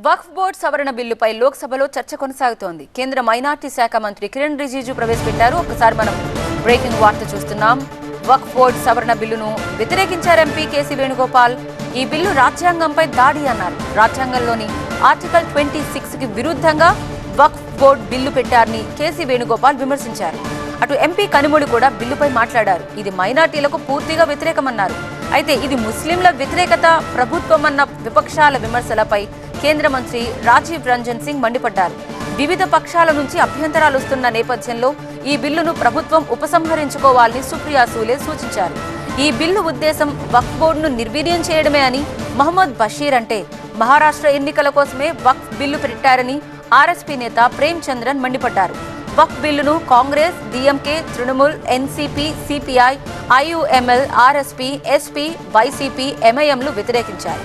వక్ఫ్ board సవరణ బిల్లుపై లోక్సభలో చర్చ కొనసాగుతోంది. కేంద్ర మైనార్టీ శాఖ మంత్రి కిరణ్ రిజిజు ప్రవేశపెట్టారు. ఒకసారి మనం బ్రేకింగ్ వార్త చూస్తున్నాం. వక్ఫ్ బోర్డు సవరణ బిల్లును వ్యతిరేకించారు ఎంపీ కేసీ వేణుగోపాల్. ఈ బిల్లు రాజ్యాంగంపై దాడి అన్నారు. రాజ్యాంగంలోని ఆర్టికల్ 26 కి విరుద్ధంగా వక్ఫ్ బోర్డు బిల్లు పెట్టారని కేసీ వేణుగోపాల్ విమర్శించారు. అటు ఎంపీ కనిమొళి కూడా బిల్లుపై మాట్లాడారు. ఇది మైనార్టీలకు పూర్తిగా వ్యతిరేకమన్నారు. అయితే ఇది ముస్లింల వ్యతిరేకత ప్రభుత్వం అన్న విపక్షాల విమర్శలపై కేంద్ర మంత్రి రాజీవ్ రంజన్ సింగ్ మండిపడ్డారు. వివిధ పక్షాల నుంచి అభ్యంతరాలు వస్తున్న నేపథ్యంలో ఈ బిల్లును ప్రభుత్వం ఉపసంహరించుకోవాలని సుప్రియా సూలే సూచించారు. ఈ బిల్లు ఉద్దేశం వక్ఫ్ బోర్డును నిర్వీర్యం చేయడమే అని మహమ్మద్ బషీర్ అంటే మహారాష్ట్ర ఎన్నికల కోసమే వక్ఫ్ బిల్లు పెట్టారని ఆర్ఎస్పీ నేత ప్రేమ్ చంద్రన్ మండిపడ్డారు. వక్ఫ్ బిల్లును కాంగ్రెస్, డీఎంకే, తృణమూల్, ఎన్సీపీ, సిపిఐ, ఐయుఎంఎల్, ఆర్ఎస్పీ, ఎస్పీ, వైసీపీ, ఎంఐఎంలు వ్యతిరేకించారు.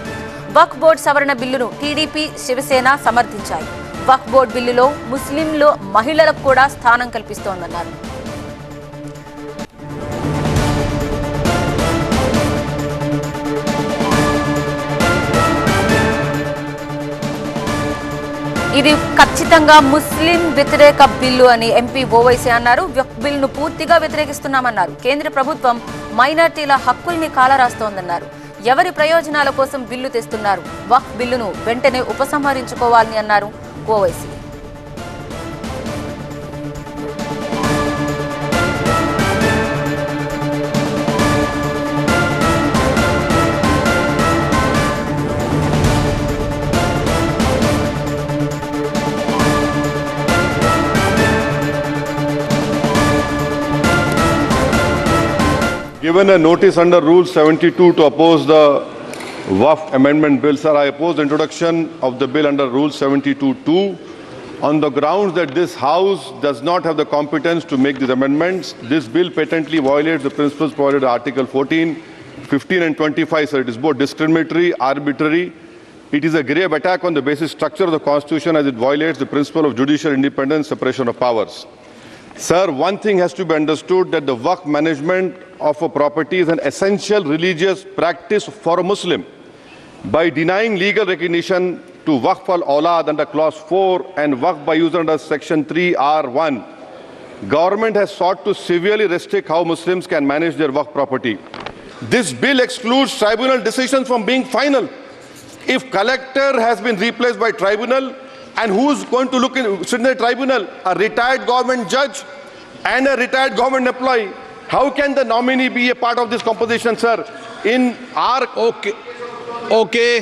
వక్ఫ్ బోర్డు సవరణ బిల్లును టీడీపీ, శివసేన సమర్థించాయి. వక్ఫ్ బోర్డు బిల్లులో ముస్లింలు, మహిళలకు కూడా స్థానం కల్పిస్తోందన్నారు. ఇది ఖచ్చితంగా ముస్లిం వ్యతిరేక బిల్లు అని ఎంపీ ఓవైసీ అన్నారు. వక్ఫ్ బిల్లును పూర్తిగా వ్యతిరేకిస్తున్నామన్నారు. కేంద్ర ప్రభుత్వం మైనార్టీల హక్కుల్ని కాలరాస్తోందన్నారు. ఎవరి ప్రయోజనాల కోసం బిల్లు తెస్తున్నారు? వక్ఫ్ బిల్లును వెంటనే ఉపసంహరించుకోవాలని అన్నారు Owaisi. Given a notice under Rule 72 to oppose the Waqf Amendment Bill, sir, I oppose the introduction of the bill under Rule 72(2) on the grounds that this House does not have the competence to make these amendments. This bill patently violates the principles provided in Article 14, 15 and 25, sir. It is both discriminatory, arbitrary. It is a grave attack on the basic structure of the Constitution as it violates the principle of judicial independence, separation of powers. Sir, one thing has to be understood, that the Waqf management of a property is an essential religious practice for a Muslim. By denying legal recognition to Waqf al-Awlad under Clause 4 and Waqf by user under Section 3(r)(1), government has sought to severely restrict how Muslims can manage their Waqf property. This bill excludes tribunal decisions from being final. If collector has been replaced by tribunal, and who's going to sit in the tribunal? A retired government judge and a retired government employee. How can the nominee be a part of this composition, sir? In our okay.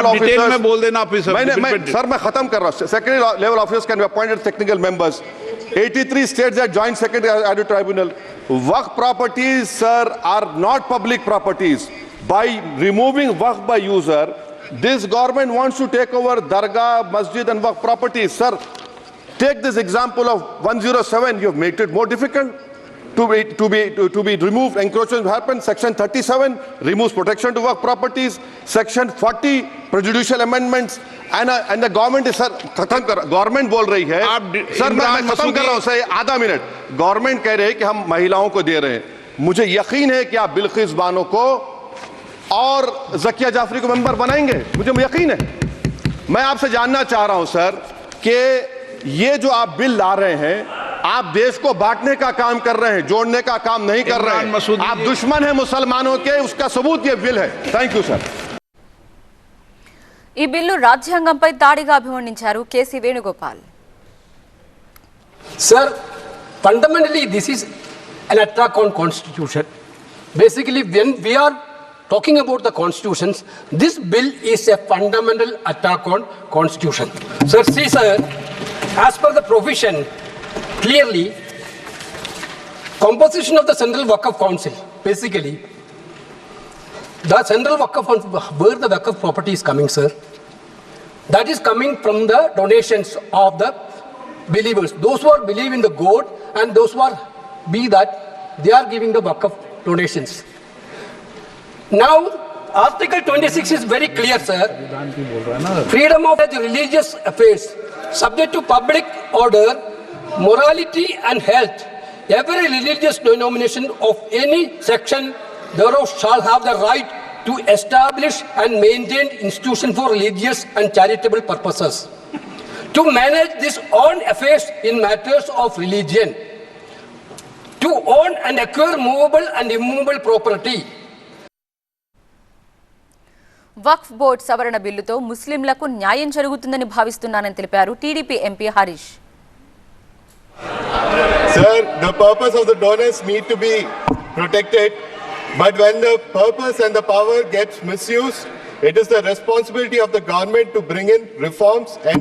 आप detail में बोल देना officer. Sir मैं खत्म कर रहा हूँ. Secretary level officers can be appointed technical members. 83 states that joint secretary added tribunal. Waqf properties, sir, are not public properties. By removing Waqf by user, this government wants to take over Dargah, Masjid and Waqf properties. Sir, take this example of 107. You have made it more difficult to be removed. Encroachment happens. Section 37 removes protection to Waqf properties. Section 40 prejudicial amendments. And the government is, sir, government बोल रही है. Sir मैं खत्म कर रहा हूँ sir, आधा minute. Government कह रहे हैं कि हम महिलाओं को दे रहे हैं. मुझे यकीन है कि आप बिल्किस बानो को और ज़किया जाफरी को मेंबर बनाएंगे, मुझे यकीन है. मैं आपसे जानना चाह रहा हूं सर कि ये जो आप बिल ला रहे हैं, आप देश को बांटने का काम कर रहे हैं, जोड़ने का काम नहीं कर रहे हैं. आप दुश्मन हैं मुसलमानों के, उसका सबूत ये बिल है. Thank you sir. ఈ బిల్లు రాజ్యాంగంపై దాడిగా అభివర్ణించారు KC Venugopal. Sir, fundamentally this is an attack on constitution. Basically, when we are talking about the constitutions, this bill is a fundamental attack on constitution. Sir, see sir, as per the provision, clearly, composition of the Central Waqf Council, basically, the Central Waqf, where the Waqf property is coming, sir, that is coming from the donations of the believers. Those who are believe in the God and those who are that they are giving the Waqf donations. Now, Article 26 is very clear, sir. Freedom of religious affairs, subject to public order, morality and health. Every religious denomination of any section thereof shall have the right to establish and maintain institutions for religious and charitable purposes, to manage this own affairs in matters of religion, to own and acquire movable and immovable property. Waqf board సవరణ బిల్లుతో ముస్లింలకు న్యాయం జరుగుతుందని భావిస్తున్నానని తెలిపారు TDP MP Harish. Sir, the purpose of the donors need to be protected, but when the purpose and the power gets misused, it is the responsibility of the government to bring in reforms and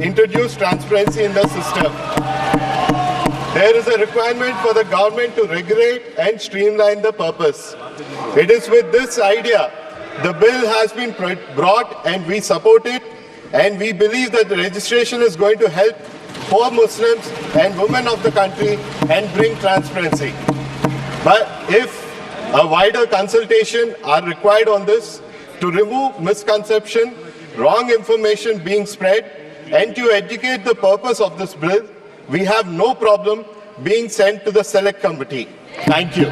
introduce transparency in the system. There is a requirement for the government to regulate and streamline the purpose. It is with this idea the bill has been brought and we support it, and we believe that the registration is going to help poor Muslims and women of the country and bring transparency. But if a wider consultation are required on this to remove misconception, wrong information being spread, and to educate the purpose of this bill, we have no problem being sent to the select committee. Thank you.